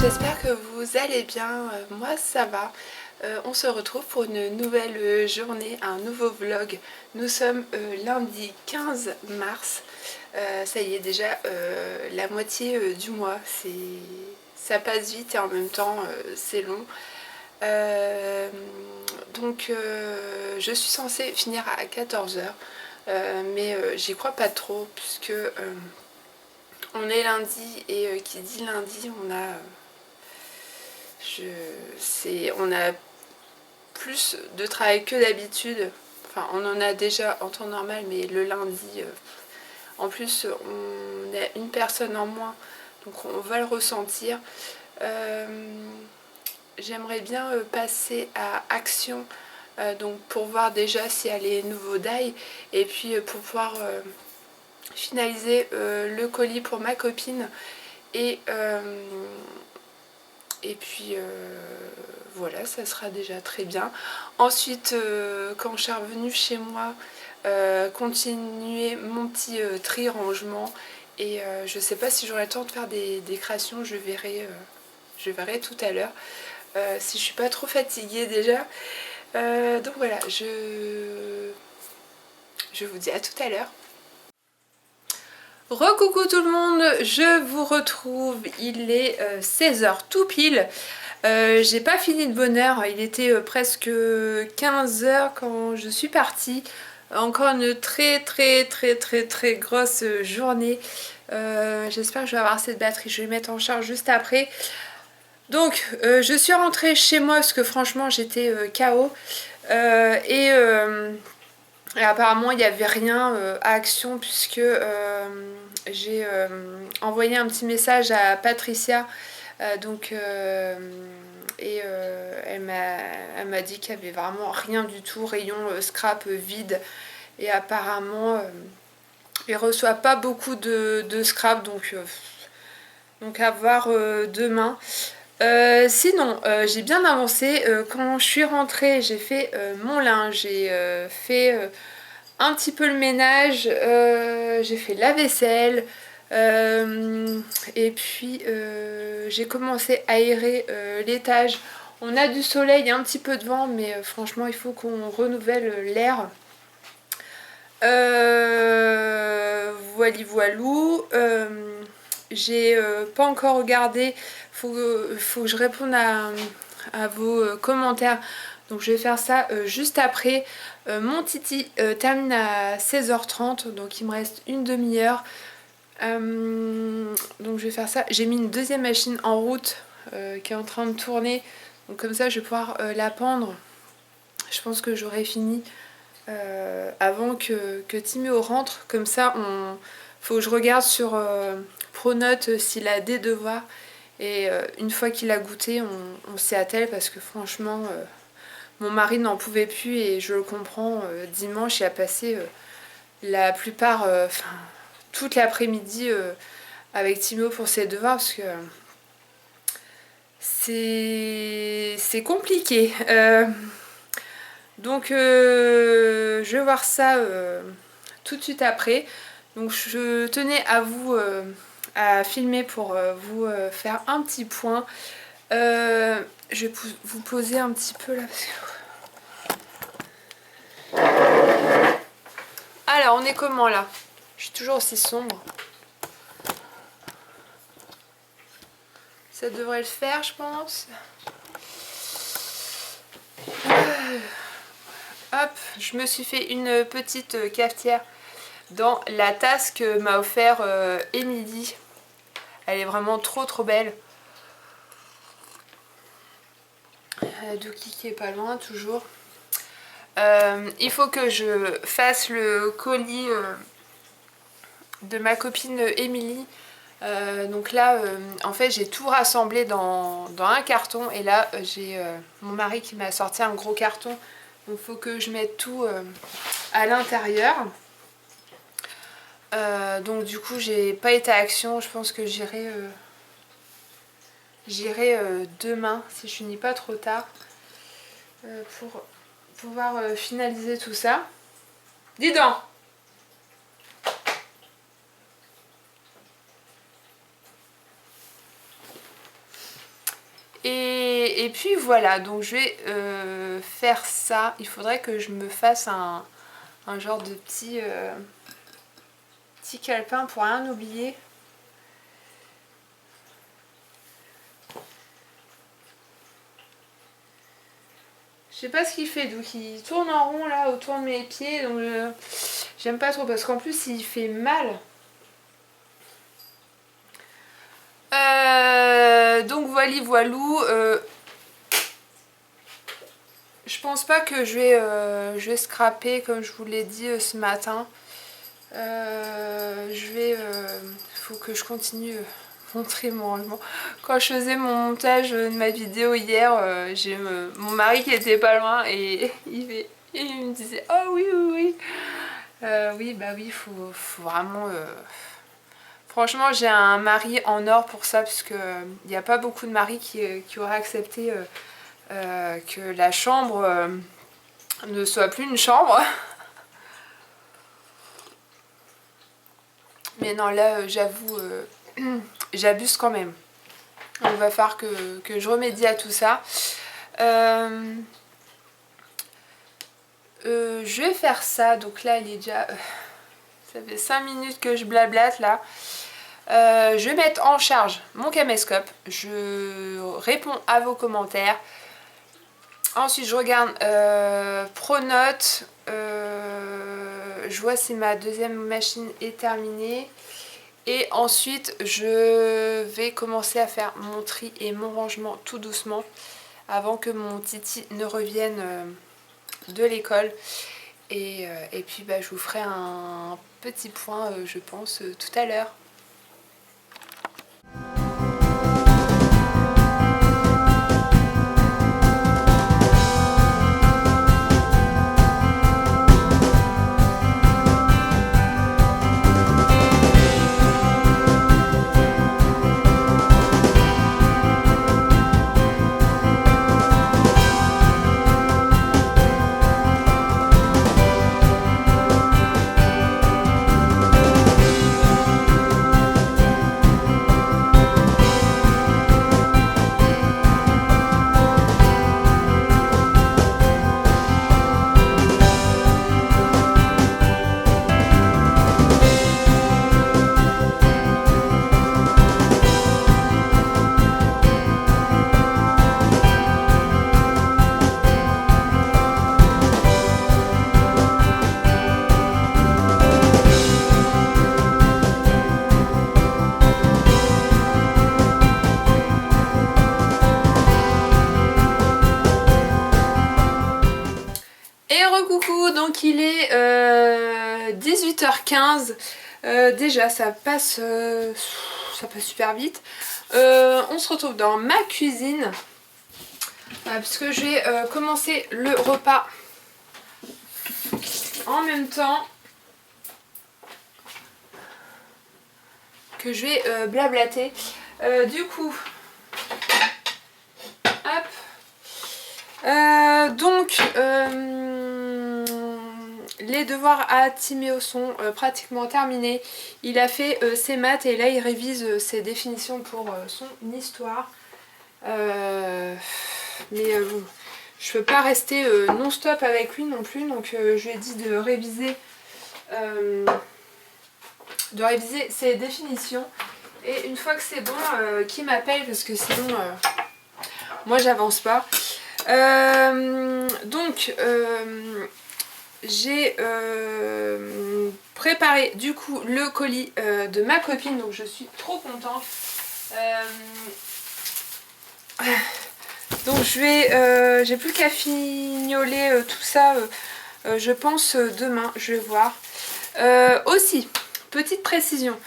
j'espère que vous allez bien, moi ça va. On se retrouve pour une nouvelle journée, un nouveau vlog. Nous sommes lundi 15 mars, ça y est déjà la moitié du mois, ça passe vite et en même temps c'est long. Donc je suis censée finir à 14 h, mais j'y crois pas trop puisque on est lundi et qui dit lundi on a plus de travail que d'habitude. Enfin, on en a déjà en temps normal, mais le lundi, en plus, on a une personne en moins, donc on va le ressentir. J'aimerais bien passer à Action, donc pour voir déjà s'il y a les nouveaux die, et puis pour pouvoir finaliser le colis pour ma copine. Et puis voilà, ça sera déjà très bien. Ensuite, quand je suis revenue chez moi, continuer mon petit tri rangement. Et je sais pas si j'aurai le temps de faire des créations, je verrai tout à l'heure. Si je suis pas trop fatiguée déjà. Donc voilà, je vous dis à tout à l'heure. Recoucou tout le monde, je vous retrouve, il est 16 h tout pile. J'ai pas fini de bonne heure, il était presque 15 h quand je suis partie. Encore une très grosse journée. J'espère que je vais avoir cette batterie, je vais mettre en charge juste après. Donc je suis rentrée chez moi parce que franchement j'étais KO. Et apparemment il n'y avait rien à Action puisque j'ai envoyé un petit message à Patricia. Elle m'a dit qu'il n'y avait vraiment rien du tout, rayon scrap vide. Et apparemment il ne reçoit pas beaucoup de scrap, donc à voir demain. Sinon, j'ai bien avancé. Quand je suis rentrée, j'ai fait mon linge, j'ai fait un petit peu le ménage, j'ai fait la vaisselle, et puis j'ai commencé à aérer l'étage. On a du soleil, un petit peu de vent, mais franchement, il faut qu'on renouvelle l'air. Voilou. J'ai pas encore regardé, faut que je réponde à vos commentaires, donc je vais faire ça juste après. Mon Titi termine à 16 h 30, donc il me reste une demi-heure. Donc je vais faire ça. J'ai mis une deuxième machine en route qui est en train de tourner, donc comme ça je vais pouvoir la pendre. Je pense que j'aurai fini avant que Timéo rentre. Comme ça, faut que je regarde sur Pronote s'il a des devoirs. Et une fois qu'il a goûté, on s'y attelle parce que franchement, mon mari n'en pouvait plus et je le comprends. Dimanche, il a passé la plupart, toute l'après-midi avec Timéo pour ses devoirs parce que c'est compliqué. Donc je vais voir ça tout de suite après. Donc je tenais à vous à filmer pour vous faire un petit point. Je vais vous poser un petit peu là. Alors on est comment là? Je suis toujours aussi sombre. Ça devrait le faire, je pense. Hop, je me suis fait une petite cafetière dans la tasse que m'a offert Émilie. Elle est vraiment trop belle. Douki qui est pas loin toujours. Il faut que je fasse le colis de ma copine Émilie. Donc là, en fait, j'ai tout rassemblé dans un carton. Et là, j'ai mon mari qui m'a sorti un gros carton. Donc il faut que je mette tout à l'intérieur. Donc du coup, j'ai pas été à Action. Je pense que j'irai demain, si je finis pas trop tard, pour pouvoir finaliser tout ça. Dis donc! Et puis voilà, donc je vais faire ça. Il faudrait que je me fasse un genre de petit calepin pour rien oublier. Je sais pas ce qu'il fait, donc il tourne en rond là autour de mes pieds, donc j'aime pas trop parce qu'en plus il fait mal. Donc voilà, voilou. Je pense pas que je vais scraper comme je vous l'ai dit ce matin. Faut que je continue montrer mon rangement. Quand je faisais mon montage de ma vidéo hier, j'ai mon mari qui était pas loin et il me disait oh oui oui oui. Oui bah oui faut vraiment franchement j'ai un mari en or pour ça parce que il n'y a pas beaucoup de maris qui auraient accepté que la chambre ne soit plus une chambre. Mais non, là, j'avoue, j'abuse quand même. Il va falloir que je remédie à tout ça. Je vais faire ça. Donc là, il est déjà... ça fait 5 minutes que je blablate, là. Je vais mettre en charge mon caméscope. Je réponds à vos commentaires. Ensuite, je regarde Pronote. Je vois si ma deuxième machine est terminée. Et ensuite, je vais commencer à faire mon tri et mon rangement tout doucement avant que mon titi ne revienne de l'école. Et puis, bah, je vous ferai un petit point, je pense, tout à l'heure. Donc il est 18h15. Déjà ça passe super vite. On se retrouve dans ma cuisine puisque j'ai commencé le repas en même temps que je vais blablater. Du coup, hop. Les devoirs à Timéo sont pratiquement terminés. Il a fait ses maths et là il révise ses définitions pour son histoire. Mais bon, je peux pas rester non-stop avec lui non plus, donc je lui ai dit de réviser ses définitions. Et une fois que c'est bon, qu'il m'appelle parce que sinon moi j'avance pas. J'ai préparé du coup le colis de ma copine, donc je suis trop contente. Donc j'ai plus qu'à fignoler tout ça, je pense demain, je vais voir. Aussi, petite précision,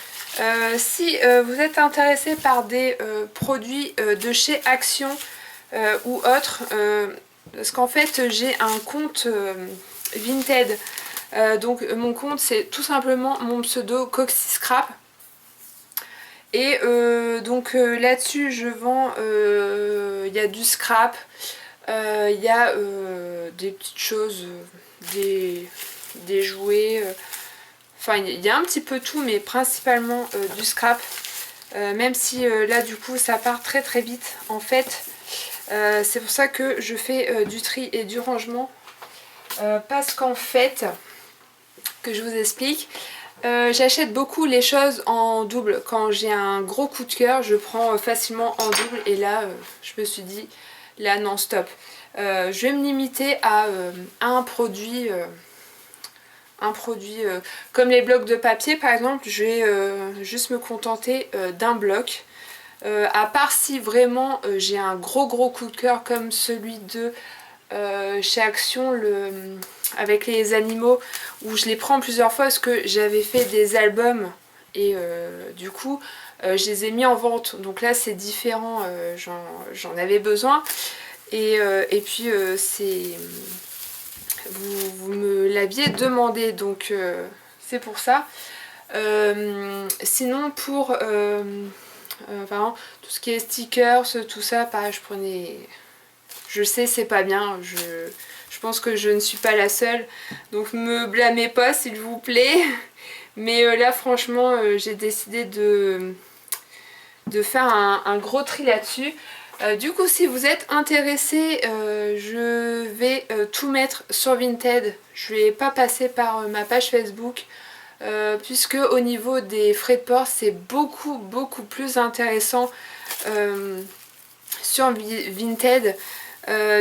si vous êtes intéressé par des produits de chez Action ou autre, parce qu'en fait j'ai un compte Vinted, donc mon compte c'est tout simplement mon pseudo Coxy Scrap. Et donc là-dessus je vends, il y a du scrap, il y a des petites choses, des jouets, enfin il y a un petit peu tout mais principalement du scrap, même si là du coup ça part très très vite en fait. C'est pour ça que je fais du tri et du rangement. Parce qu'en fait, que je vous explique, j'achète beaucoup les choses en double. Quand j'ai un gros coup de cœur, je prends facilement en double. Et là, je me suis dit, là non stop. Je vais me limiter à un produit. Comme les blocs de papier par exemple, je vais juste me contenter d'un bloc. À part si vraiment j'ai un gros coup de cœur comme celui de chez Action avec les animaux, où je les prends plusieurs fois parce que j'avais fait des albums et du coup je les ai mis en vente, donc là c'est différent, j'en avais besoin et puis vous me l'aviez demandé, donc c'est pour ça. Sinon pour vraiment, tout ce qui est stickers, tout ça, pareil, je prenais... Je sais, c'est pas bien, je pense que je ne suis pas la seule, donc me blâmez pas s'il vous plaît. Mais là franchement j'ai décidé de faire un gros tri là-dessus. Du coup si vous êtes intéressé, je vais tout mettre sur Vinted. Je vais pas passer par ma page Facebook. Puisque au niveau des frais de port c'est beaucoup plus intéressant sur Vinted.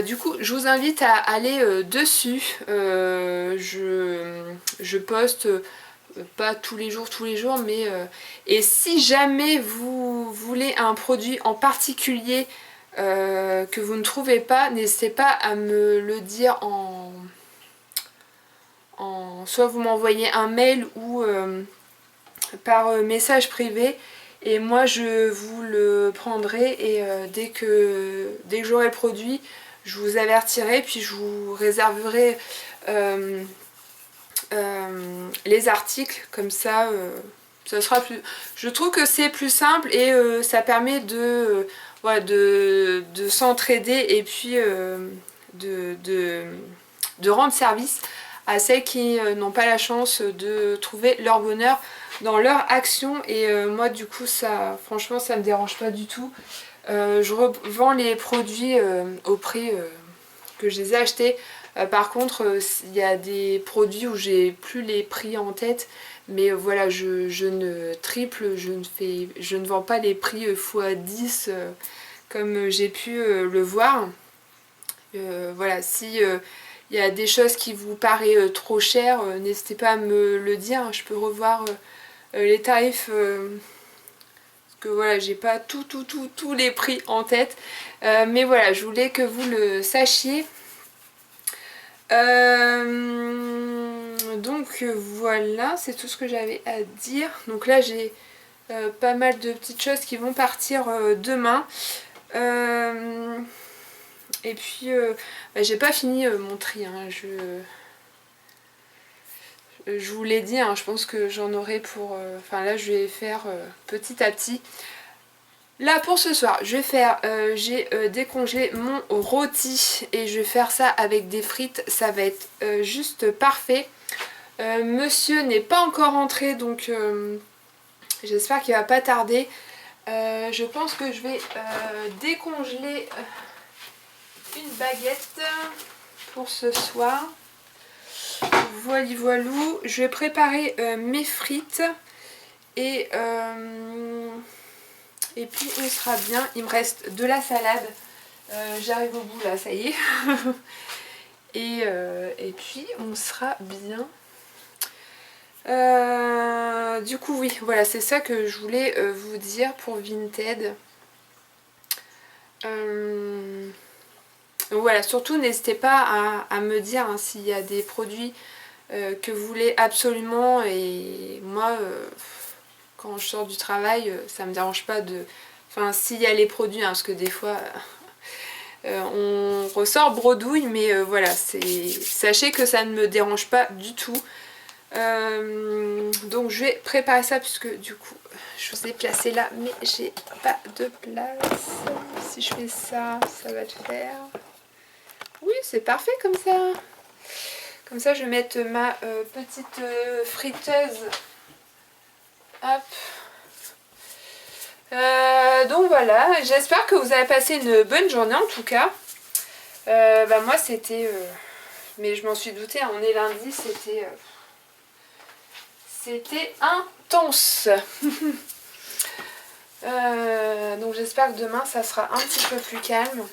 Du coup je vous invite à aller dessus. Je poste pas tous les jours mais et si jamais vous voulez un produit en particulier que vous ne trouvez pas, n'hésitez pas à me le dire soit vous m'envoyez un mail ou par message privé et moi je vous le prendrai et dès que j'aurai le produit je vous avertirai, puis je vous réserverai les articles, comme ça ça sera plus... Je trouve que c'est plus simple et ça permet voilà, de s'entraider et puis de rendre service à celles qui n'ont pas la chance de trouver leur bonheur dans leur action. Et moi du coup ça, franchement ça me dérange pas du tout. Je revends les produits au prix que je les ai achetés. Par contre il y a des produits où j'ai plus les prix en tête, mais voilà, je ne triple, je ne vends pas les prix x10 comme j'ai pu le voir. Voilà, si il y a des choses qui vous paraissent trop chères, n'hésitez pas à me le dire, je peux revoir les tarifs, parce que voilà, j'ai pas tous les prix en tête, mais voilà, je voulais que vous le sachiez. Donc voilà, c'est tout ce que j'avais à dire. Donc là j'ai pas mal de petites choses qui vont partir demain. Et puis bah, j'ai pas fini mon tri, hein. Je vous l'ai dit, hein, je pense que j'en aurai pour... Enfin là je vais faire petit à petit. Là pour ce soir, je vais faire, j'ai décongelé mon rôti et je vais faire ça avec des frites, ça va être juste parfait. Monsieur n'est pas encore rentré, donc j'espère qu'il va pas tarder. Je pense que je vais décongeler une baguette pour ce soir. Voilou, je vais préparer mes frites et puis on sera bien. Il me reste de la salade. J'arrive au bout là, ça y est. Et puis on sera bien. Du coup oui, voilà, c'est ça que je voulais vous dire pour Vinted. Voilà, surtout n'hésitez pas à me dire hein, s'il y a des produits que vous voulez absolument. Et moi quand je sors du travail ça me dérange pas de... Enfin s'il y a les produits hein, parce que des fois on ressort bredouille, mais voilà, sachez que ça ne me dérange pas du tout. Donc je vais préparer ça puisque du coup je vous ai placé là mais j'ai pas de place. Si je fais ça, ça va le faire. Oui, c'est parfait comme ça. Comme ça je vais mettre ma petite friteuse. Hop. Donc voilà, j'espère que vous avez passé une bonne journée en tout cas. Moi c'était... mais je m'en suis doutée, on est lundi, c'était intense. Donc j'espère que demain ça sera un petit peu plus calme.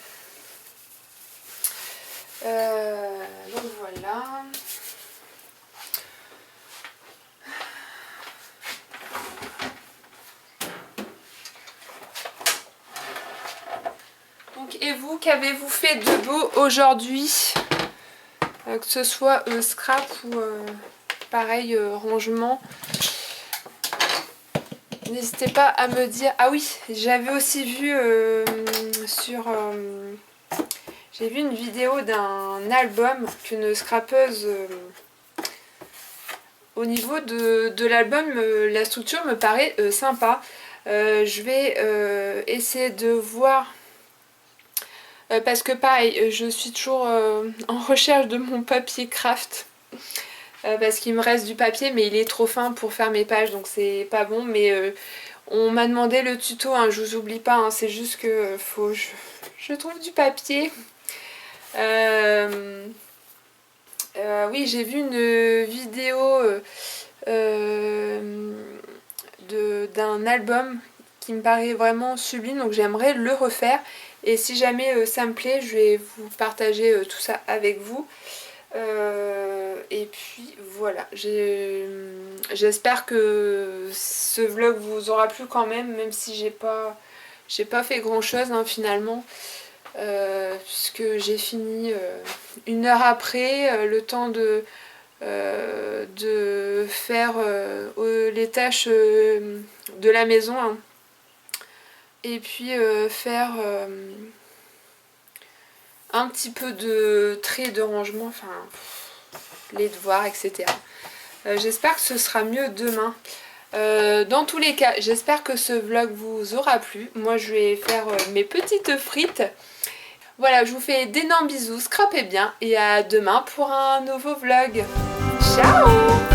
Donc voilà. Donc, et vous, qu'avez-vous fait de beau aujourd'hui? Que ce soit scrap ou pareil rangement. N'hésitez pas à me dire. Ah oui, j'avais aussi vu j'ai vu une vidéo d'un album qu'une scrapeuse. Au niveau de l'album, la structure me paraît sympa. Je vais essayer de voir. Parce que pareil, je suis toujours en recherche de mon papier craft. Parce qu'il me reste du papier, mais il est trop fin pour faire mes pages, donc c'est pas bon. Mais on m'a demandé le tuto, hein, je vous oublie pas, hein, c'est juste que je trouve du papier. Oui, j'ai vu une vidéo d'un album qui me paraît vraiment sublime, donc j'aimerais le refaire. Et si jamais ça me plaît, je vais vous partager tout ça avec vous. Et puis voilà, j'espère que ce vlog vous aura plu quand même si j'ai pas fait grand chose hein, finalement. Puisque j'ai fini 1 heure après, le temps de faire les tâches de la maison hein. Et puis faire un petit peu de tri de rangement, enfin les devoirs, etc. J'espère que ce sera mieux demain. Dans tous les cas, j'espère que ce vlog vous aura plu. Moi, je vais faire mes petites frites. Voilà, je vous fais d'énormes bisous, scrapez bien et à demain pour un nouveau vlog. Ciao!